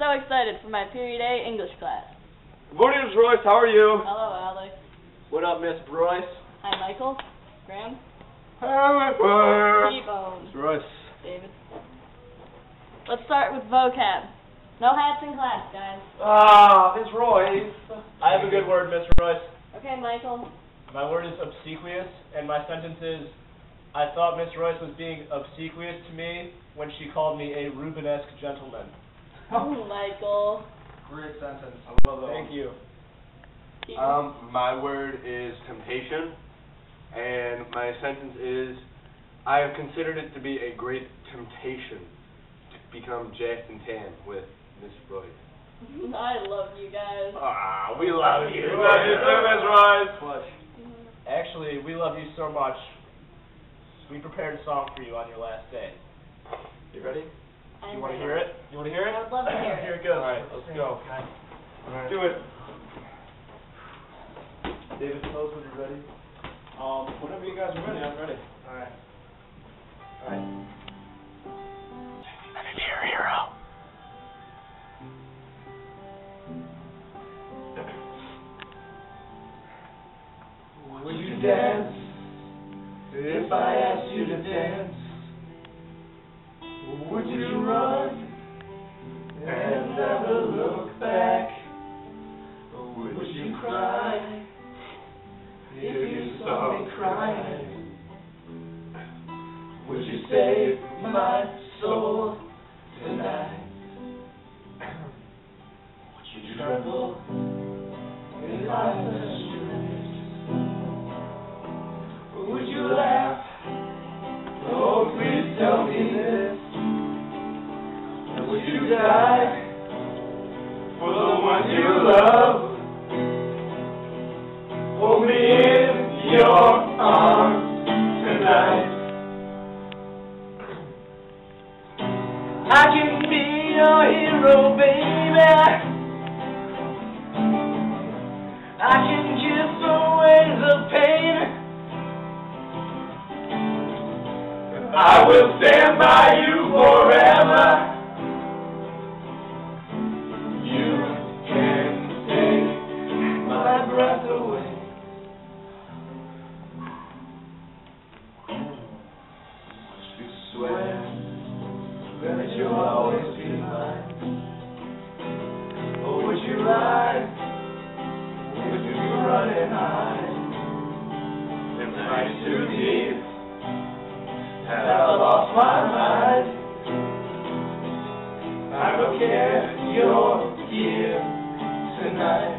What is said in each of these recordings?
so excited for my Period A English class. Good morning, Ms. Royce. How are you? Hello, Alex. What up, Miss Royce? Hi, Michael. Graham. Hi, Michael. T-Bone. Ms. Royce. David. Let's start with vocab. No hats in class, guys. Ah, Ms. Royce. I have a good word, Miss Royce. Okay, Michael. My word is obsequious, and my sentence is, I thought Miss Royce was being obsequious to me when she called me a Rubenesque gentleman. Oh, Michael. Great sentence. I love that. Thank you. My word is temptation, and my sentence is, I have considered it to be a great temptation to become jacked and tan with Miss Royce. I love you guys. Ah, we love you. We love you too, Miss Royce. Actually, we love you so much. We prepared a song for you on your last day. You ready? I'm You want to ready. hear it? You want to hear it? I would love to hear it. Here it goes. All right, let's go. Do it. David, tell us when you're ready. Whenever you guys are ready, I'm ready. All right. Let me be your hero. Would you dance if I asked you to dance? Would you run and never look back? Would you cry if you saw me crying? Would you save my soul tonight? Would you tremble if I touched your lips? Would you laugh? Oh, please tell me this. And would you die for the one you love? Hold me in your arms tonight. I can be your hero, baby. I can kiss away the pain. I will stand by you forever. You can take my breath away. Would you swear that you'll always be mine? Or would you lie? Would you run and hide? If the night's too deep and I lost my mind, I don't care, you're here tonight.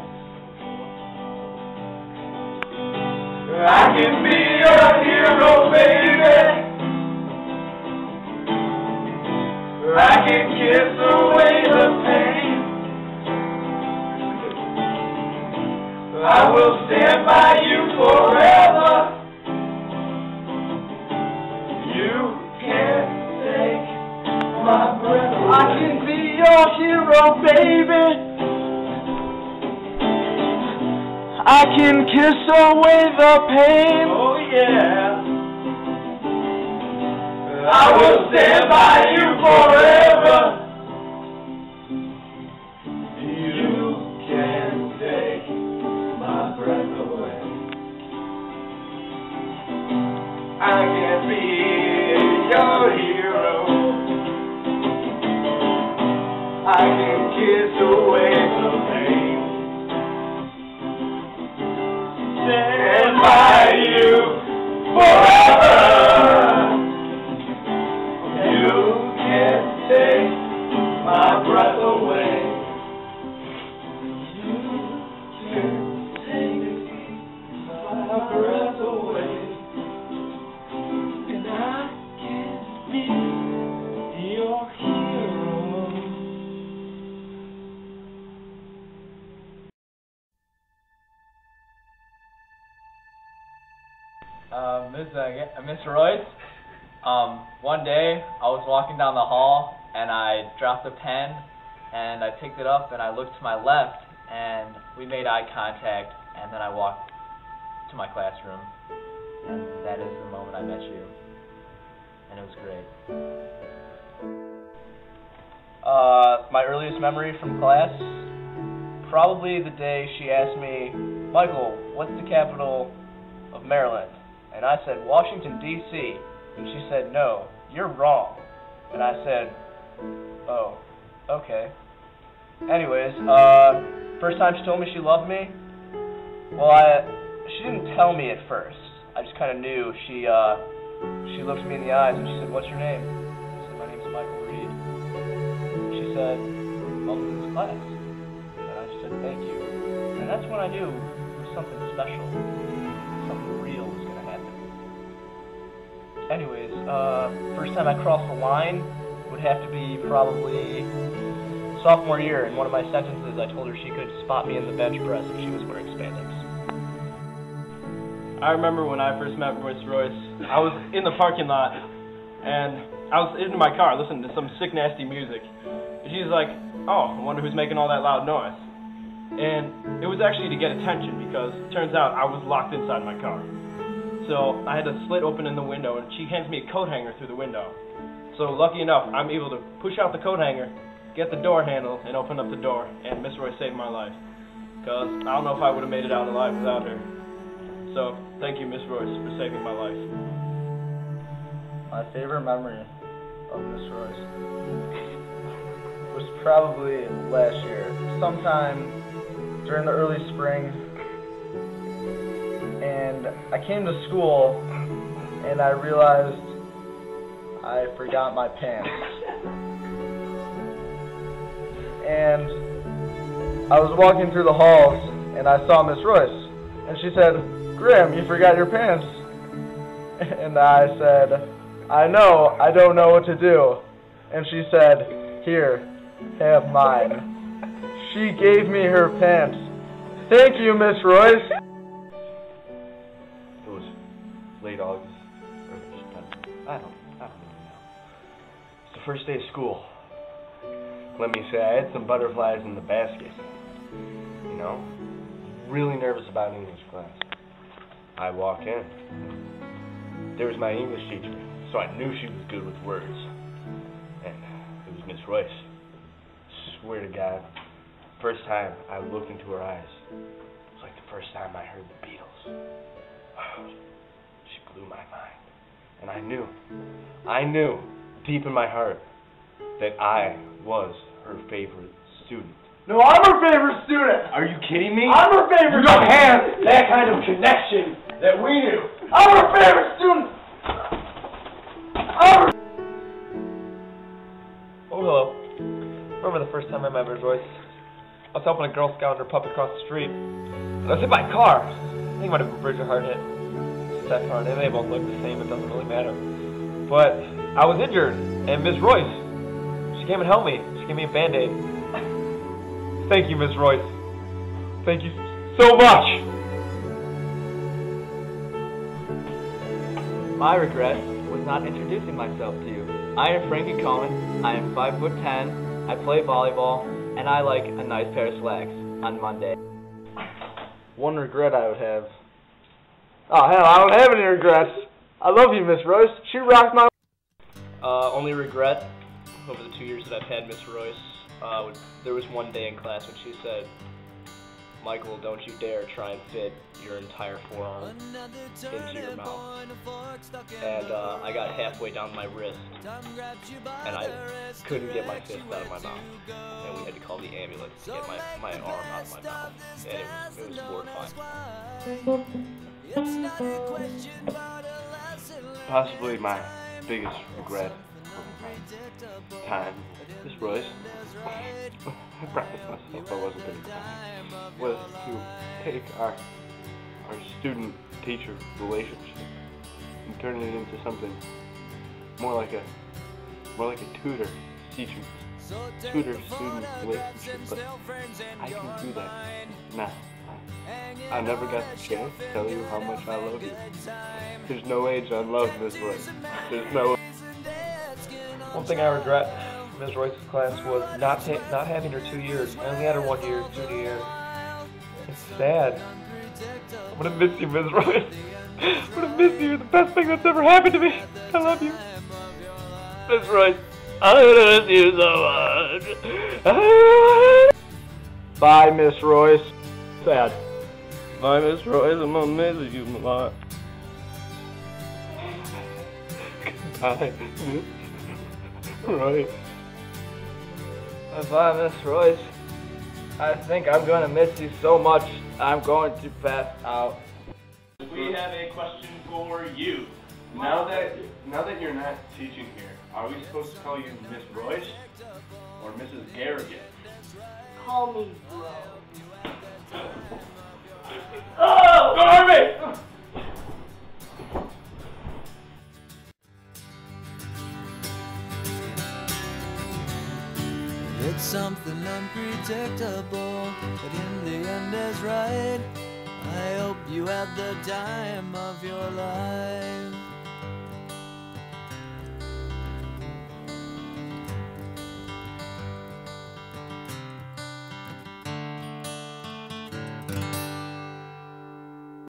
I can be your hero, baby. I can kiss away the pain. I will stand by you forever. You can't take my breath away. I can be your hero, baby. I can kiss away the pain. Oh yeah. I will stand by you forever. You can't take my breath away. I can be your hero. I can kiss away the pain. Stand by you forever. You can't take my breath away. You can't take my breath away. And I can be your hero. Miss Royce, one day I was walking down the hall and I dropped a pen and I picked it up and I looked to my left and we made eye contact and then I walked to my classroom and that is the moment I met you and it was great. My earliest memory from class, probably the day she asked me, Michael, what's the capital of Maryland? And I said, Washington, D.C. And she said, no, you're wrong. And I said, oh, okay. Anyways, first time she told me she loved me, well, she didn't tell me at first. I just kind of knew. She looked me in the eyes and she said, what's your name? I said, my name's Michael Reed. She said, welcome to this class. And I said, thank you. And that's when I knew it was something special. Something real was going to happen. Anyways, first time I crossed the line would have to be probably sophomore year. In one of my sentences, I told her she could spot me in the bench press if she was wearing spandex. I remember when I first met Royce. I was in the parking lot, and I was in my car listening to some sick, nasty music. And she's like, oh, I wonder who's making all that loud noise. And it was actually to get attention, because it turns out I was locked inside my car. So I had a slit open in the window, and she hands me a coat hanger through the window. So lucky enough, I'm able to push out the coat hanger, get the door handle, and open up the door, and Miss Royce saved my life. Because I don't know if I would have made it out alive without her. So, thank you, Miss Royce, for saving my life. My favorite memory of Miss Royce was probably last year, sometime during the early spring, and I came to school and I realized I forgot my pants. And I was walking through the halls and I saw Miss Royce, and she said, Graham, you forgot your pants. And I said, I know, I don't know what to do. And she said, here, have mine. She gave me her pants. Thank you, Miss Royce. It was late August, or September. I don't really know. It's the first day of school. Let me say, I had some butterflies in the basket. You know, really nervous about English class. I walk in. There was my English teacher, so I knew she was good with words. And it was Miss Royce. Swear to God, first time I looked into her eyes, it was like the first time I heard the Beatles. She blew my mind. And I knew, deep in my heart, that I was her favorite student. No, I'm her favorite student. Are you kidding me? I'm her favorite student. You don't have that kind of connection that we do. I'm her favorite student. Oh, hello. Remember the first time I met Miss Royce? I was helping a Girl Scout and her pup across the street. And I was hit by a car. I think it might have been Bridge or hard hit. It's that car, they both look the same, it doesn't really matter. But I was injured, and Miss Royce, she came and helped me. She gave me a Band-Aid. Thank you, Miss Royce. Thank you so much. My regret was not introducing myself to you. I am Frankie Cohen. I am 5'10". I play volleyball, and I like a nice pair of slacks on Monday. One regret I would have. Oh, hell, I don't have any regrets. I love you, Miss Royce. She rocked my... Only regret over the 2 years that I've had Miss Royce, there was one day in class when she said, Michael, don't you dare try and fit your entire forearm into your mouth. And I got halfway down my wrist, and I couldn't get my fist out of my mouth. And we had to call the ambulance to get my arm out of my mouth. And it was horrifying. Possibly my biggest regret of my time, Miss Royce, I promised myself I wasn't going to cry, was to take our student-teacher relationship and turn it into something more like a tutor-student relationship. But I can do that now. I never got the chance to tell you how much I love you. There's no age on love, Miss Royce. There's no... One thing I regret from Ms. Royce's class was not having her 2 years. I only had her 1 year, junior year. It's sad. I'm gonna miss you, Ms. Royce. I'm gonna miss you. You're the best thing that's ever happened to me. I love you. Ms. Royce, I'm gonna miss you so much. Bye, Miss Royce. Sad. Bye, Miss Royce. I'm gonna miss you a lot. Goodbye, Miss Royce. Bye, Miss Royce. I think I'm gonna miss you so much, I'm going to pass out. We have a question for you. Now that you're not teaching here, are we supposed to call you Miss Royce or Mrs. Garrigan? Call me bro. Oh, Garvey! It's something unpredictable, but in the end is right. I hope you had the time of your life.